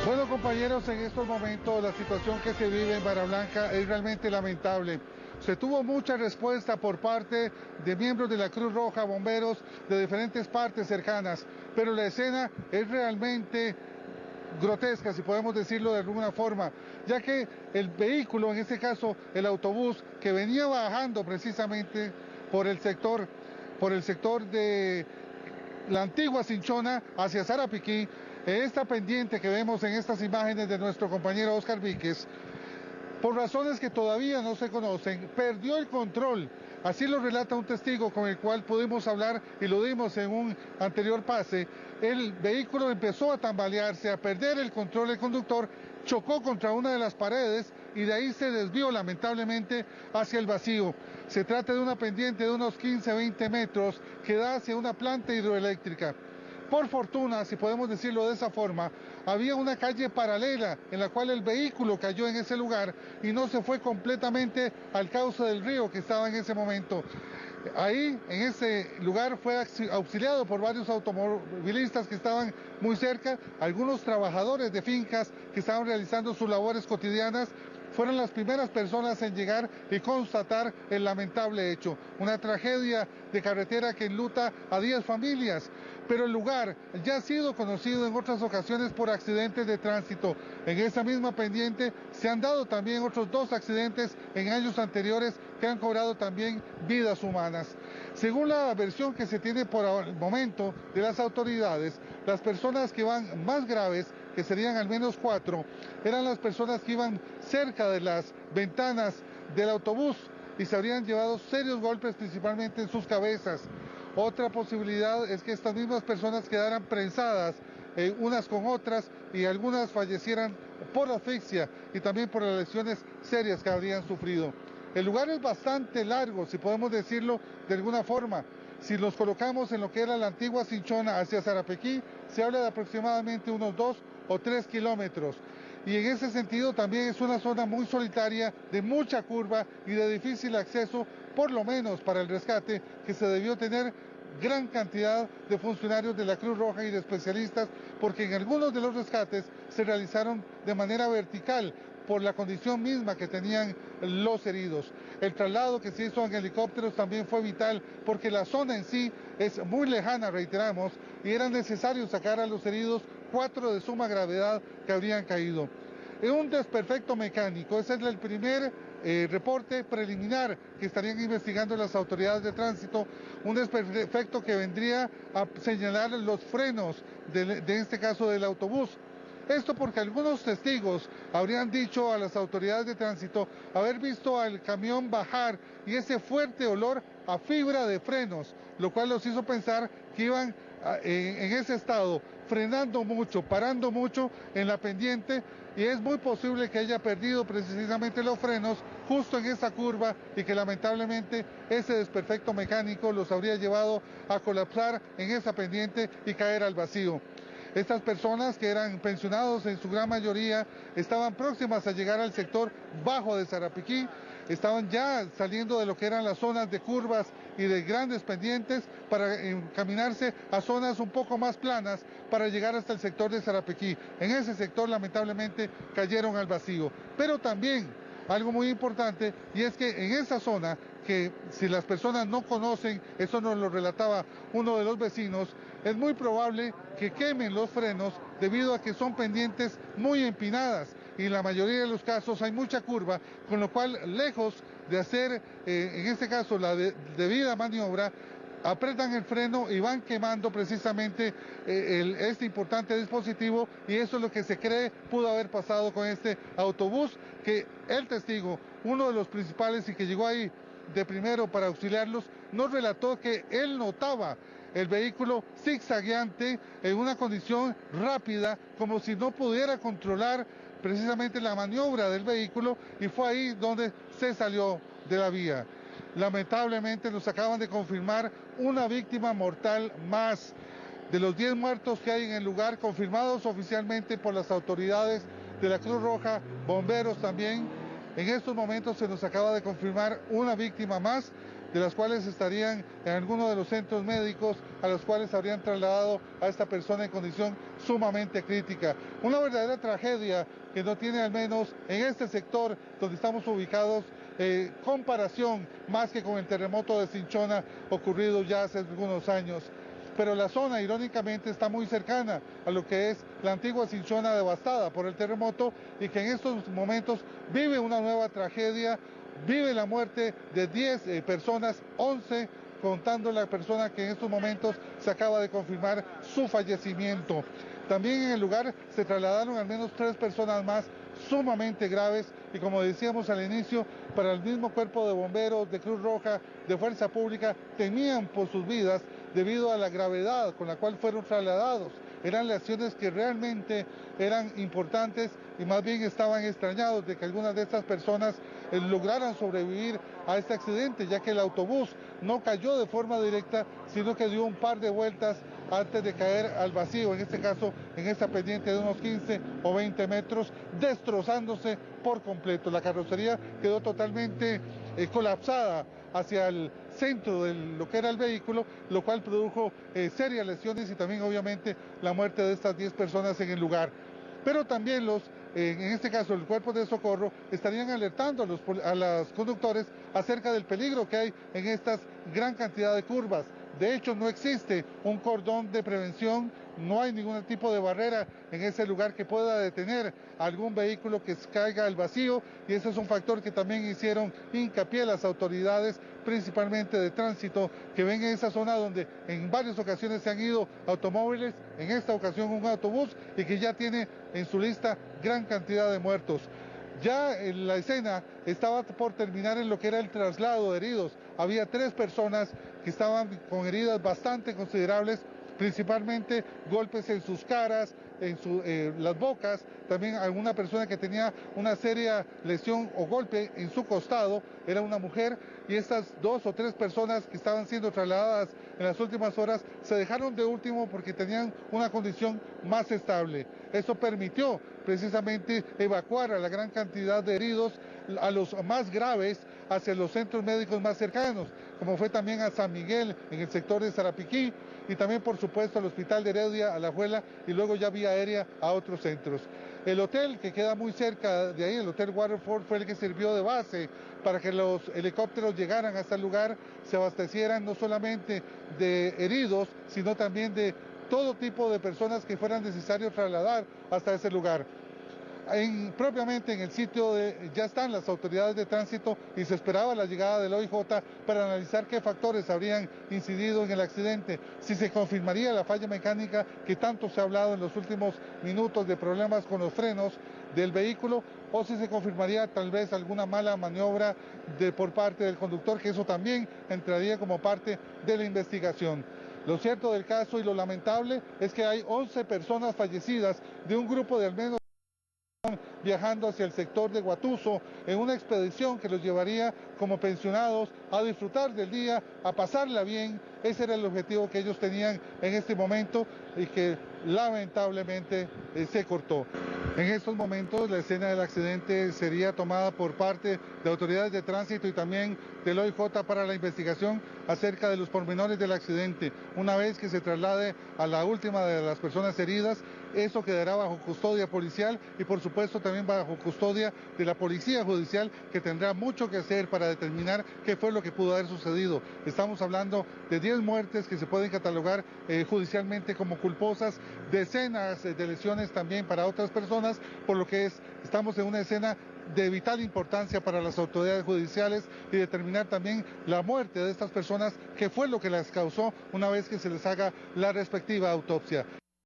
Bueno, compañeros, en estos momentos la situación que se vive en Bahía Blanca es realmente lamentable. Se tuvo mucha respuesta por parte de miembros de la Cruz Roja, bomberos de diferentes partes cercanas, pero la escena es realmente grotesca, si podemos decirlo de alguna forma, ya que el vehículo, en este caso el autobús, que venía bajando precisamente por el sector, de la antigua Cinchona hacia Sarapiquí, esta pendiente que vemos en estas imágenes de nuestro compañero Oscar Víquez, por razones que todavía no se conocen, perdió el control. Así lo relata un testigo con el cual pudimos hablar y lo dimos en un anterior pase. El vehículo empezó a tambalearse, a perder el control. El conductor chocó contra una de las paredes y de ahí se desvió lamentablemente hacia el vacío. Se trata de una pendiente de unos 15-20 metros que da hacia una planta hidroeléctrica. Por fortuna, si podemos decirlo de esa forma, había una calle paralela en la cual el vehículo cayó en ese lugar y no se fue completamente al cauce del río que estaba en ese momento. Ahí, en ese lugar, fue auxiliado por varios automovilistas que estaban muy cerca, algunos trabajadores de fincas que estaban realizando sus labores cotidianas. Fueron las primeras personas en llegar y constatar el lamentable hecho. Una tragedia de carretera que enluta a 10 familias. Pero el lugar ya ha sido conocido en otras ocasiones por accidentes de tránsito. En esa misma pendiente se han dado también otros 2 accidentes en años anteriores que han cobrado también vidas humanas. Según la versión que se tiene por el momento de las autoridades, las personas que van más graves, que serían al menos 4, eran las personas que iban cerca de las ventanas del autobús y se habrían llevado serios golpes principalmente en sus cabezas. Otra posibilidad es que estas mismas personas quedaran prensadas unas con otras y algunas fallecieran por asfixia y también por las lesiones serias que habrían sufrido. El lugar es bastante largo, si podemos decirlo de alguna forma. Si nos colocamos en lo que era la antigua Cinchona hacia Sarapiquí, se habla de aproximadamente unos 2 o 3 kilómetros. Y en ese sentido también es una zona muy solitaria, de mucha curva y de difícil acceso, por lo menos para el rescate, que se debió tener gran cantidad de funcionarios de la Cruz Roja y de especialistas, porque en algunos de los rescates se realizaron de manera vertical por la condición misma que tenían los heridos. El traslado que se hizo en helicópteros también fue vital, porque la zona en sí es muy lejana, reiteramos, y era necesario sacar a los heridos, 4 de suma gravedad que habrían caído. Es un desperfecto mecánico, ese es el primer reporte preliminar que estarían investigando las autoridades de tránsito, un desperfecto que vendría a señalar los frenos de este caso del autobús. Esto porque algunos testigos habrían dicho a las autoridades de tránsito haber visto al camión bajar y ese fuerte olor a fibra de frenos, lo cual los hizo pensar que iban en ese estado, frenando mucho, parando mucho en la pendiente, y es muy posible que haya perdido precisamente los frenos justo en esa curva y que lamentablemente ese desperfecto mecánico los habría llevado a colapsar en esa pendiente y caer al vacío. Estas personas, que eran pensionados en su gran mayoría, estaban próximas a llegar al sector bajo de Sarapiquí, estaban ya saliendo de lo que eran las zonas de curvas y de grandes pendientes para encaminarse a zonas un poco más planas para llegar hasta el sector de Sarapiquí. En ese sector lamentablemente cayeron al vacío. Pero también algo muy importante, y es que en esa zona, que si las personas no conocen, eso nos lo relataba uno de los vecinos, es muy probable que quemen los frenos debido a que son pendientes muy empinadas y en la mayoría de los casos hay mucha curva, con lo cual, lejos de hacer en este caso la debida maniobra, apretan el freno y van quemando precisamente este importante dispositivo, y eso es lo que se cree pudo haber pasado con este autobús, que el testigo, uno de los principales y que llegó ahí de primero para auxiliarlos, nos relató que él notaba el vehículo zigzagueante en una condición rápida, como si no pudiera controlar precisamente la maniobra del vehículo, y fue ahí donde se salió de la vía. Lamentablemente nos acaban de confirmar una víctima mortal más. De los 10 muertos que hay en el lugar, confirmados oficialmente por las autoridades de la Cruz Roja, bomberos también, en estos momentos se nos acaba de confirmar una víctima más, de las cuales estarían en alguno de los centros médicos a los cuales habrían trasladado a esta persona en condición sumamente crítica. Una verdadera tragedia que no tiene, al menos en este sector donde estamos ubicados, comparación más que con el terremoto de Cinchona ocurrido ya hace algunos años. Pero la zona, irónicamente, está muy cercana a lo que es la antigua Cinchona devastada por el terremoto y que en estos momentos vive una nueva tragedia, vive la muerte de 10 personas, 11 contando la persona que en estos momentos se acaba de confirmar su fallecimiento. También en el lugar se trasladaron al menos 3 personas más sumamente graves y, como decíamos al inicio, para el mismo cuerpo de bomberos, de Cruz Roja, de Fuerza Pública, temían por sus vidas debido a la gravedad con la cual fueron trasladados. Eran lesiones que realmente eran importantes y más bien estaban extrañados de que algunas de estas personas lograran sobrevivir a este accidente, ya que el autobús no cayó de forma directa, sino que dio un par de vueltas antes de caer al vacío, en este caso en esta pendiente de unos 15 o 20 metros, destrozándose por completo. La carrocería quedó totalmente colapsada hacia el centro de lo que era el vehículo, lo cual produjo serias lesiones y también obviamente la muerte de estas 10 personas en el lugar. Pero también en este caso el cuerpo de socorro, estarían alertando a los conductores acerca del peligro que hay en estas gran cantidad de curvas. De hecho, no existe un cordón de prevención, no hay ningún tipo de barrera en ese lugar que pueda detener a algún vehículo que caiga al vacío, y ese es un factor que también hicieron hincapié las autoridades, principalmente de tránsito, que ven en esa zona donde en varias ocasiones se han ido automóviles, en esta ocasión un autobús, y que ya tiene en su lista gran cantidad de muertos. Ya en la escena estaba por terminar en lo que era el traslado de heridos. Había 3 personas que estaban con heridas bastante considerables, principalmente golpes en sus caras, en las bocas, también alguna persona que tenía una seria lesión o golpe en su costado, era una mujer, y estas 2 o 3 personas que estaban siendo trasladadas en las últimas horas se dejaron de último porque tenían una condición más estable. Eso permitió precisamente evacuar a la gran cantidad de heridos, a los más graves, hacia los centros médicos más cercanos, como fue también a San Miguel, en el sector de Sarapiquí, y también por supuesto al Hospital de Heredia, Alajuela, y luego ya vía aérea a otros centros. El hotel que queda muy cerca de ahí, el Hotel Waterford, fue el que sirvió de base para que los helicópteros llegaran hasta el lugar, se abastecieran no solamente de heridos, sino también de todo tipo de personas que fueran necesarios trasladar hasta ese lugar. Propiamente en el sitio ya están las autoridades de tránsito y se esperaba la llegada del OIJ para analizar qué factores habrían incidido en el accidente, si se confirmaría la falla mecánica que tanto se ha hablado en los últimos minutos de problemas con los frenos del vehículo, o si se confirmaría tal vez alguna mala maniobra por parte del conductor, que eso también entraría como parte de la investigación. Lo cierto del caso y lo lamentable es que hay 11 personas fallecidas de un grupo de al menos viajando hacia el sector de Guatuso en una expedición que los llevaría como pensionados a disfrutar del día, a pasarla bien. Ese era el objetivo que ellos tenían en este momento y que lamentablemente se cortó. En estos momentos la escena del accidente sería tomada por parte de autoridades de tránsito y también del OIJ para la investigación acerca de los pormenores del accidente. Una vez que se traslade a la última de las personas heridas, eso quedará bajo custodia policial y por supuesto también bajo custodia de la Policía Judicial, que tendrá mucho que hacer para determinar qué fue lo que pudo haber sucedido. Estamos hablando de 10 muertes que se pueden catalogar judicialmente como culposas, decenas de lesiones también para otras personas, por lo que estamos en una escena de vital importancia para las autoridades judiciales y determinar también la muerte de estas personas, qué fue lo que las causó una vez que se les haga la respectiva autopsia.